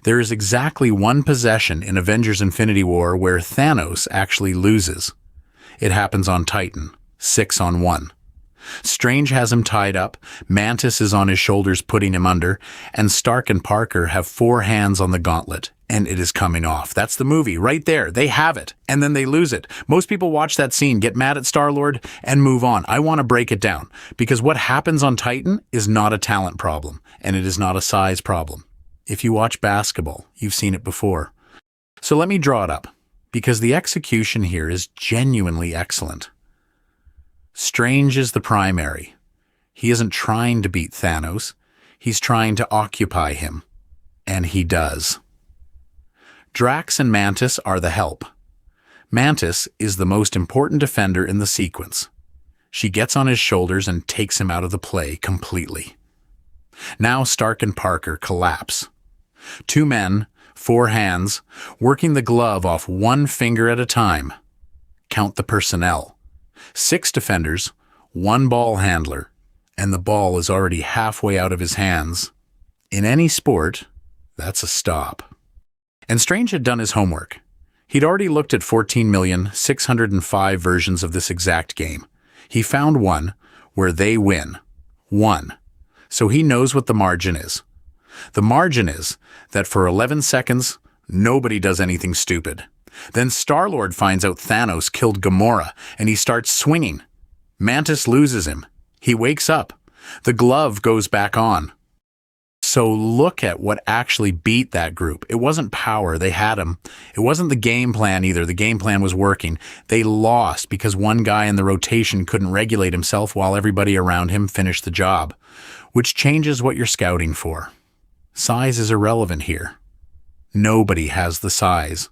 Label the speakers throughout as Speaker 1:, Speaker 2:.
Speaker 1: There is exactly one possession in Avengers Infinity War where Thanos actually loses. It happens on Titan, 6-on-1. Strange has him tied up, Mantis is on his shoulders putting him under, and Stark and Parker have 4 hands on the gauntlet, and it is coming off. That's the movie, right there. They have it, and then they lose it. Most people watch that scene, get mad at Star-Lord, and move on. I want to break it down, because what happens on Titan is not a talent problem, and it is not a size problem. If you watch basketball, you've seen it before. So let me draw it up, because the execution here is genuinely excellent. Strange is the primary. He isn't trying to beat Thanos. He's trying to occupy him. And he does. Drax and Mantis are the help. Mantis is the most important defender in the sequence. She gets on his shoulders and takes him out of the play completely. Now Stark and Parker collapse. 2 men, 4 hands, working the glove off 1 finger at a time. Count the personnel. 6 defenders, 1 ball handler, and the ball is already halfway out of his hands. In any sport, that's a stop. And Strange had done his homework. He'd already looked at 14,605 versions of this exact game. He found one where they win. 1. So he knows what the margin is. The margin is that for 11 seconds, nobody does anything stupid. Then Star-Lord finds out Thanos killed Gamora, and he starts swinging. Mantis loses him. He wakes up. The glove goes back on. So look at what actually beat that group. It wasn't power. They had him. It wasn't the game plan either. The game plan was working. They lost because one guy in the rotation couldn't regulate himself while everybody around him finished the job, which changes what you're scouting for. Size is irrelevant here. Nobody has the size.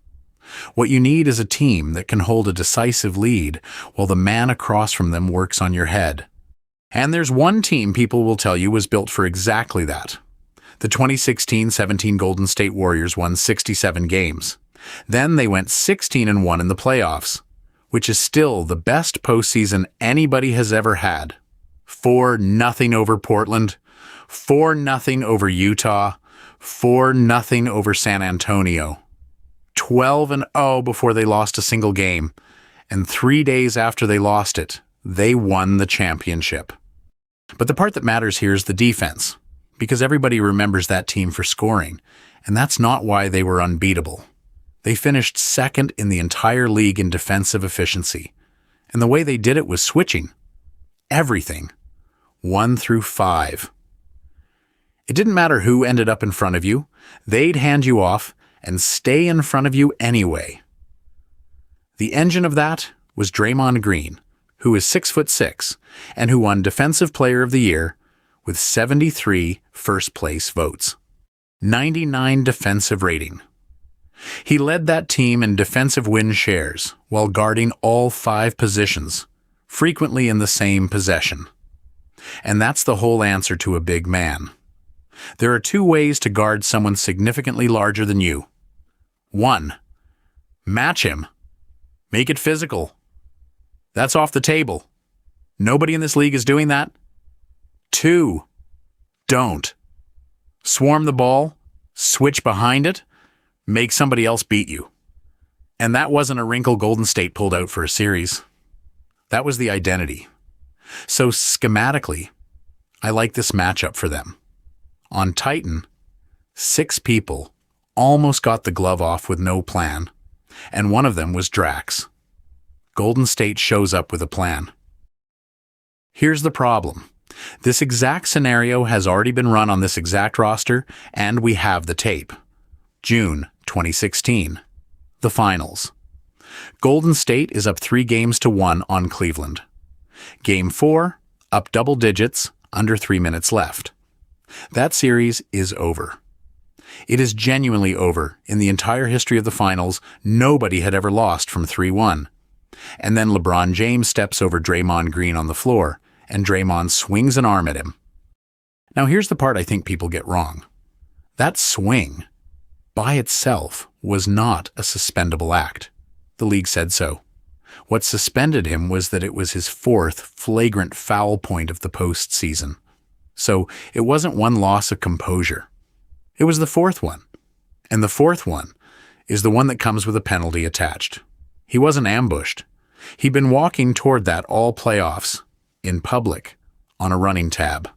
Speaker 1: What you need is a team that can hold a decisive lead while the man across from them works on your head. And there's one team people will tell you was built for exactly that. The 2016-17 Golden State Warriors won 67 games. Then they went 16-1 in the playoffs, which is still the best postseason anybody has ever had. 4-0 over Portland, 4-0 over Utah, 4-0 over San Antonio. 12-0 before they lost a single game, and 3 days after they lost it, they won the championship. But the part that matters here is the defense, because everybody remembers that team for scoring, and that's not why they were unbeatable. They finished 2nd in the entire league in defensive efficiency, and the way they did it was switching. Everything. 1 through 5. It didn't matter who ended up in front of you, they'd hand you off and stay in front of you anyway. The engine of that was Draymond Green, who is 6'6", and who won Defensive Player of the Year with 73 first-place votes. 99 defensive rating. He led that team in defensive win shares while guarding all 5 positions, frequently in the same possession. And that's the whole answer to a big man. There are 2 ways to guard someone significantly larger than you. 1. Match him. Make it physical. That's off the table. Nobody in this league is doing that. 2. Don't. Swarm the ball, switch behind it, make somebody else beat you. And that wasn't a wrinkle Golden State pulled out for a series. That was the identity. So schematically, I like this matchup for them. On Titan, 6 people almost got the glove off with no plan, and one of them was Drax. Golden State shows up with a plan. Here's the problem. This exact scenario has already been run on this exact roster, and we have the tape. June 2016. The finals. Golden State is up 3-1 on Cleveland. Game 4, up double digits, under 3 minutes left. That series is over. It is genuinely over. In the entire history of the finals, nobody had ever lost from 3-1. And then LeBron James steps over Draymond Green on the floor, and Draymond swings an arm at him. Now here's the part I think people get wrong. That swing, by itself, was not a suspendable act. The league said so. What suspended him was that it was his 4th flagrant foul point of the postseason. So it wasn't one loss of composure. It was the 4th one. And the fourth one is the one that comes with a penalty attached. He wasn't ambushed. He'd been walking toward that all playoffs, in public, on a running tab.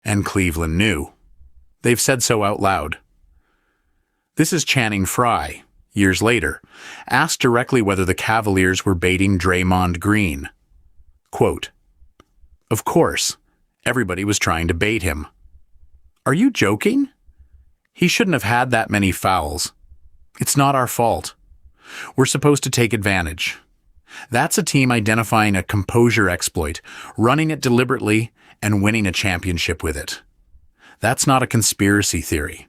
Speaker 1: And Cleveland knew. They've said so out loud. This is Channing Frye, years later, asked directly whether the Cavaliers were baiting Draymond Green. Quote, "Of course, everybody was trying to bait him. Are you joking? He shouldn't have had that many fouls. It's not our fault. We're supposed to take advantage." That's a team identifying a composure exploit, running it deliberately, and winning a championship with it. That's not a conspiracy theory.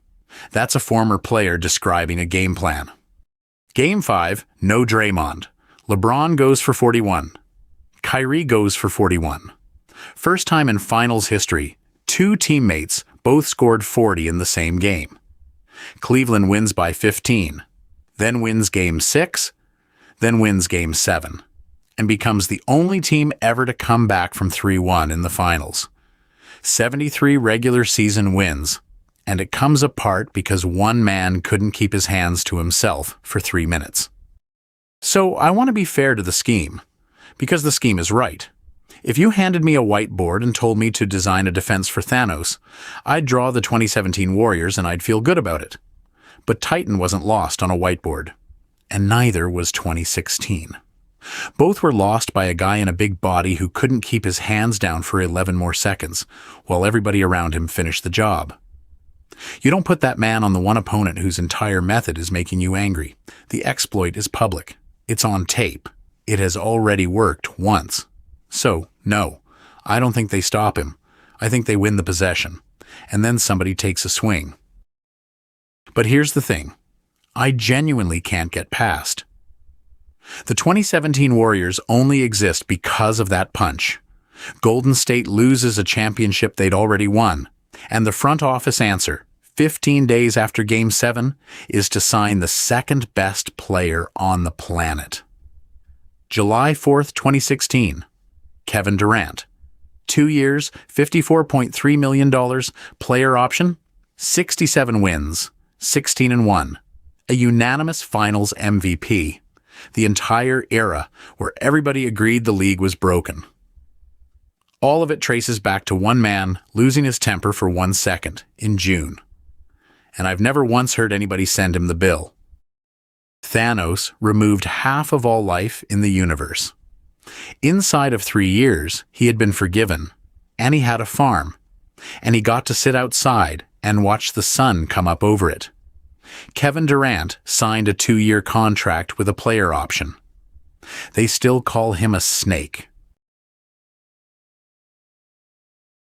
Speaker 1: That's a former player describing a game plan. Game 5, no Draymond. LeBron goes for 41. Kyrie goes for 41. First time in finals history, two teammates both scored 40 in the same game. Cleveland wins by 15, then wins Game 6, then wins Game 7, and becomes the only team ever to come back from 3-1 in the finals. 73 regular season wins, and it comes apart because one man couldn't keep his hands to himself for 3 minutes. So I want to be fair to the scheme, because the scheme is right. If you handed me a whiteboard and told me to design a defense for Thanos, I'd draw the 2017 Warriors and I'd feel good about it. But Titan wasn't lost on a whiteboard, and neither was 2016. Both were lost by a guy in a big body who couldn't keep his hands down for 11 more seconds, while everybody around him finished the job. You don't put that man on the one opponent whose entire method is making you angry. The exploit is public. It's on tape. It has already worked once. So, no, I don't think they stop him. I think they win the possession, and then somebody takes a swing. But here's the thing. I genuinely can't get past. The 2017 Warriors only exist because of that punch. Golden State loses a championship they'd already won, and the front office answer, 15 days after Game 7, is to sign the second best player on the planet. July 4th, 2016, Kevin Durant. 2 years, $54.3 million, player option, 67 wins, 16-1. A unanimous finals MVP. The entire era where everybody agreed the league was broken. All of it traces back to one man losing his temper for 1 second in June. And I've never once heard anybody send him the bill. Thanos removed half of all life in the universe. Inside of 3 years, he had been forgiven, and he had a farm, and he got to sit outside and watch the sun come up over it. Kevin Durant signed a 2-year contract with a player option. They still call him a snake.